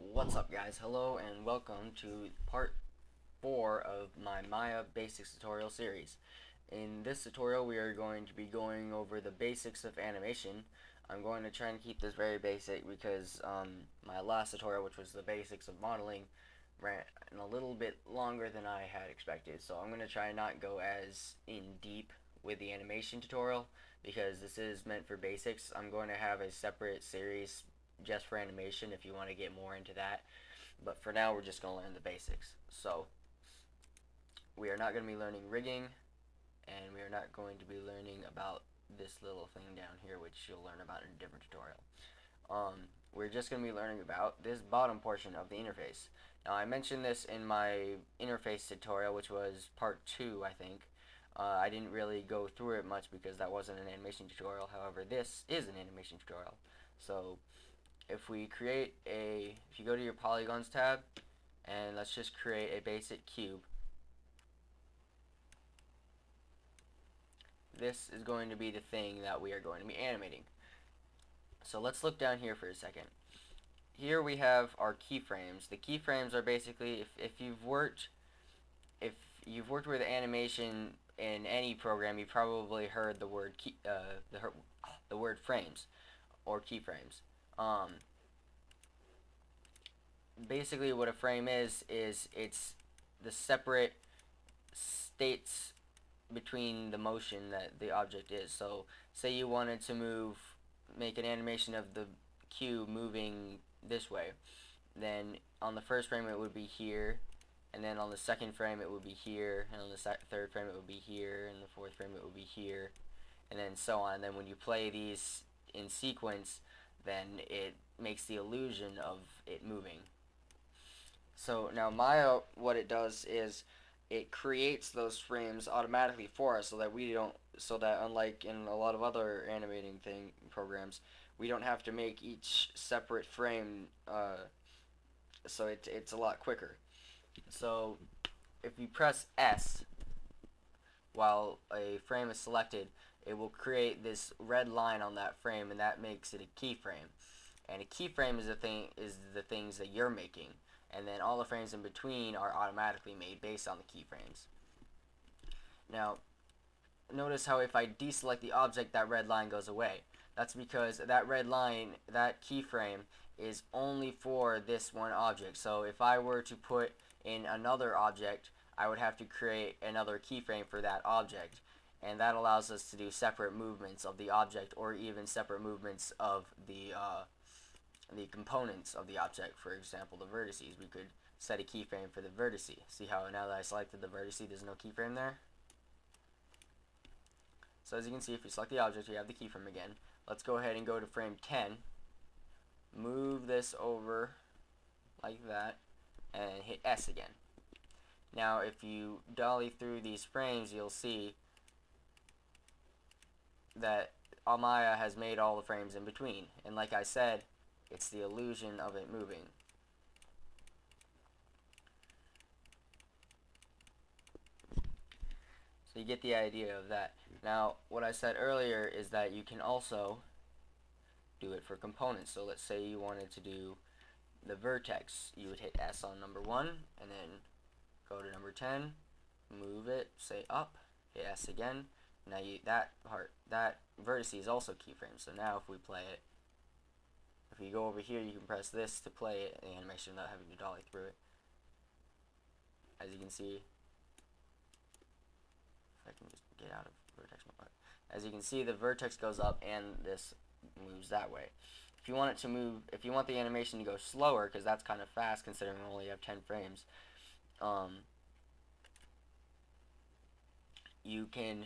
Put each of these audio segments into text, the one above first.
What's up, guys? Hello and welcome to part 4 of my Maya Basics tutorial series. In this tutorial we are going to be going over the basics of animation. I'm going to try and keep this very basic because my last tutorial, which was the basics of modeling, ran a little bit longer than I had expected. So I'm going to try and not go as in deep with the animation tutorial because this is meant for basics. I'm going to have a separate series just for animation if you want to get more into that. But for now, we're just going to learn the basics. So we are not going to be learning rigging, and we are not going to be learning about this little thing down here, which you'll learn about in a different tutorial. We're just going to be learning about this bottom portion of the interface. Now, I mentioned this in my interface tutorial, which was part 2, I think. I didn't really go through it much because that wasn't an animation tutorial. However, this is an animation tutorial. So if you go to your polygons tab, and let's just create a basic cube. This is going to be the thing that we are going to be animating. So let's look down here for a second. Here we have our keyframes. The keyframes are basically, if you've worked with animation in any program, you've probably heard the word the word frames or keyframes. Basically what a frame is it's the separate states between the motion that the object is. So say you wanted to make an animation of the cube moving this way, then on the first frame it would be here, and then on the second frame it would be here, and on the third frame it would be here, and the fourth frame it would be here, and then so on. And then when you play these in sequence, then it makes the illusion of it moving. So now Maya, what it does is it creates those frames automatically for us, so that unlike in a lot of other animating programs, we don't have to make each separate frame. So it's a lot quicker. So if you press S while a frame is selected, it will create this red line on that frame, and that makes it a keyframe. And a keyframe is the things that you're making, and then all the frames in between are automatically made based on the keyframes. Now, notice how if I deselect the object, that red line goes away. That's because that red line, that keyframe, is only for this one object. So if I were to put in another object, I would have to create another keyframe for that object. And that allows us to do separate movements of the object, or even separate movements of the components of the object. For example, the vertices. We could set a keyframe for the vertice. See how now that I selected the vertice, there's no keyframe there? So as you can see, if you select the object, you have the keyframe again. Let's go ahead and go to frame 10. Move this over like that, and hit S again. Now if you dolly through these frames, you'll see that Maya has made all the frames in between. And like I said, it's the illusion of it moving. So you get the idea of that. Now, what I said earlier is that you can also do it for components. So let's say you wanted to do the vertex. You would hit S on number 1, and then go to number 10, move it, say up, hit S again. Now that vertex is also keyframe. So now if we play it, if you go over here, you can press this to play it, the animation, without having to dolly through it. As you can see, if I can just get out of vertex mode. As you can see, the vertex goes up and this moves that way. If you want it to move, if you want the animation to go slower, because that's kind of fast considering we only have 10 frames, you can,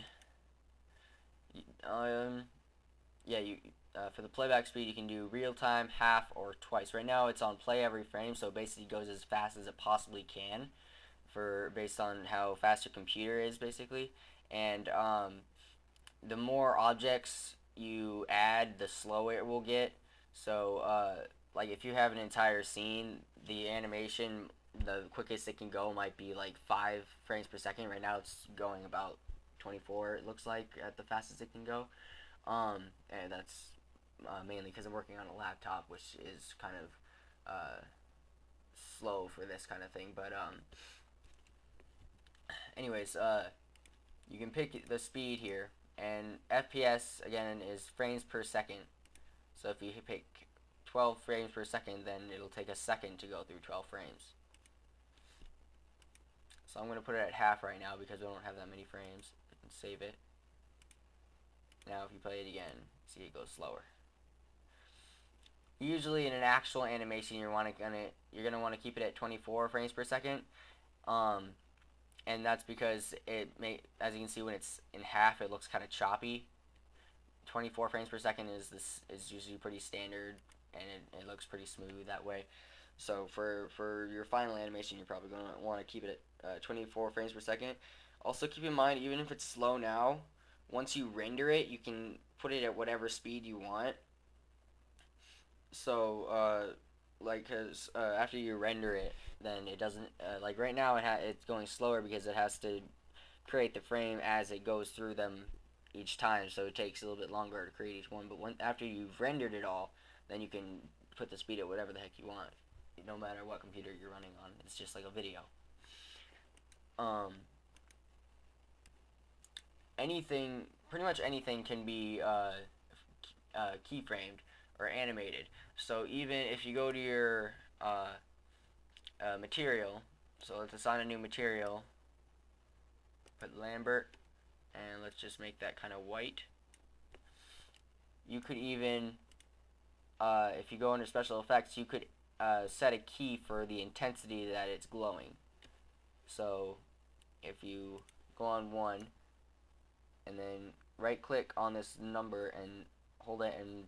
for the playback speed, you can do real time, half, or twice. Right now, it's on play every frame, so it basically goes as fast as it possibly can, based on how fast your computer is, basically. And the more objects you add, the slower it will get. So, like if you have an entire scene, the animation, the quickest it can go might be like 5 frames per second. Right now, it's going about 24. It looks like at the fastest it can go. And that's mainly because I'm working on a laptop, which is kind of slow for this kind of thing, but anyways, you can pick the speed here, and FPS again is frames per second. So if you pick 12 frames per second, then it'll take a second to go through 12 frames. So I'm going to put it at half right now because we don't have that many frames. I can save it. Now if you play it again, see it goes slower. Usually in an actual animation, you're gonna want to keep it at 24 frames per second, and that's because as you can see, when it's in half, it looks kind of choppy. 24 frames per second is usually pretty standard, and it looks pretty smooth that way. So for your final animation, you're probably going to want to keep it at 24 frames per second. Also keep in mind, even if it's slow now, once you render it, you can put it at whatever speed you want. So like, cause after you render it, then it doesn't like right now it's going slower because it has to create the frame as it goes through them each time, so it takes a little bit longer to create each one. But after you've rendered it all, then you can put the speed at whatever the heck you want, no matter what computer you're running on. It's just like a video. Pretty much anything can be keyframed or animated. So even if you go to your material, so let's assign a new material, put Lambert, and let's just make that kind of white. You could even, if you go under special effects, you could set a key for the intensity that it's glowing. So if you go on 1 and then right click on this number and hold it and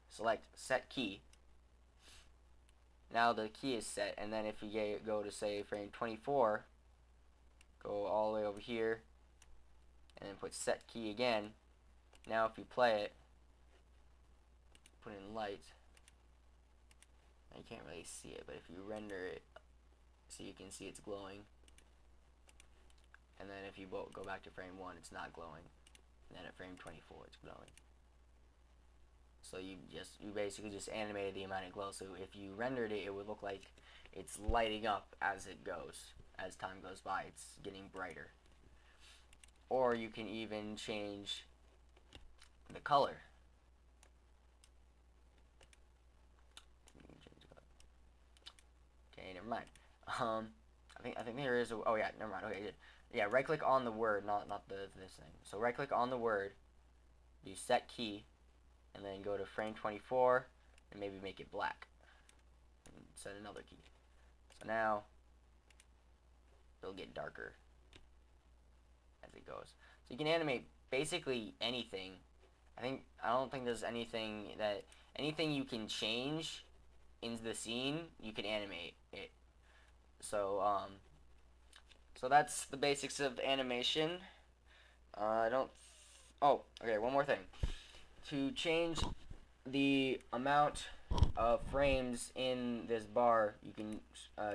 select set key. Now the key is set, and then if you go to say frame 24, go all the way over here and then put set key again. Now if you play it, put in light, you can't really see it, but if you render it so you can see it's glowing, and then if you go back to frame 1, it's not glowing, and then at frame 24 it's glowing. So you basically just animated the amount it glows. So if you rendered it, it would look like it's lighting up as it goes. As time goes by, it's getting brighter. Or you can even change the color. Okay, never mind. I think there is a, oh yeah, never mind. Okay, yeah, right click on the word, not this thing. So right click on the word, do set key, and then go to frame 24 and maybe make it black and set another key. So now it'll get darker as it goes. So you can animate basically anything. I don't think there's anything you can change in the scene, you can animate it. So so that's the basics of animation. Oh, okay, one more thing. To change the amount of frames in this bar, you can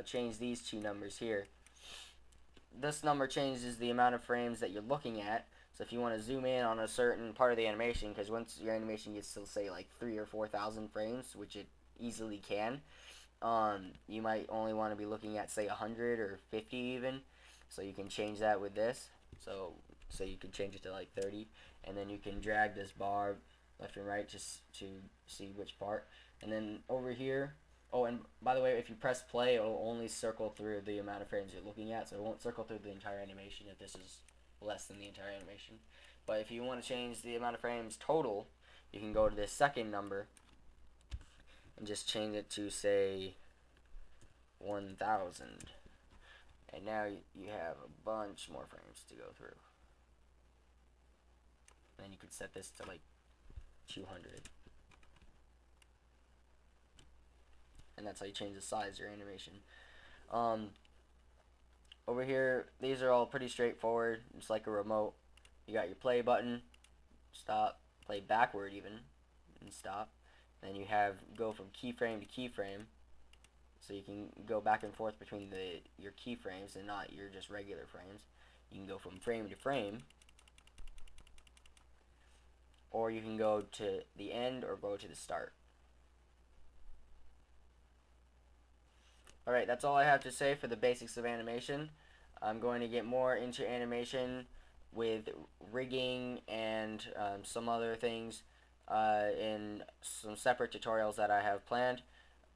change these two numbers here. This number changes the amount of frames that you're looking at. So if you want to zoom in on a certain part of the animation, because once your animation gets to say like 3,000 or 4,000 frames, which it easily can, you might only want to be looking at say 100 or 50 even. So you can change that with this. So you can change it to like 30, and then you can drag this bar left and right just to see which part. And then over here, oh, and by the way, if you press play, it'll only circle through the amount of frames you're looking at, so it won't circle through the entire animation if this is less than the entire animation. But if you want to change the amount of frames total, you can go to this second number and just change it to say 1,000. And now you have a bunch more frames to go through. Then you could set this to like 200. And that's how you change the size of your animation. Over here, these are all pretty straightforward. It's like a remote. You got your play button, stop, play backward even, and stop. Then you have go from keyframe to keyframe, so you can go back and forth between your keyframes and not your just regular frames. You can go from frame to frame, or you can go to the end or go to the start. Alright, that's all I have to say for the basics of animation. I'm going to get more into animation with rigging and some other things in some separate tutorials that I have planned.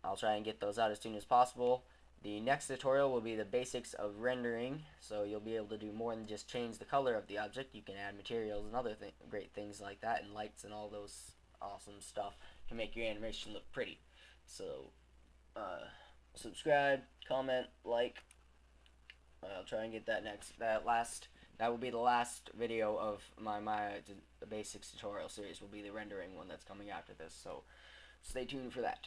I'll try and get those out as soon as possible. The next tutorial will be the basics of rendering, so you'll be able to do more than just change the color of the object. You can add materials and other great things like that, and lights and all those awesome stuff to make your animation look pretty. So, subscribe, comment, like. I'll try and get that that will be the last video of my Maya the basics tutorial series. Will be the rendering one that's coming after this, so stay tuned for that.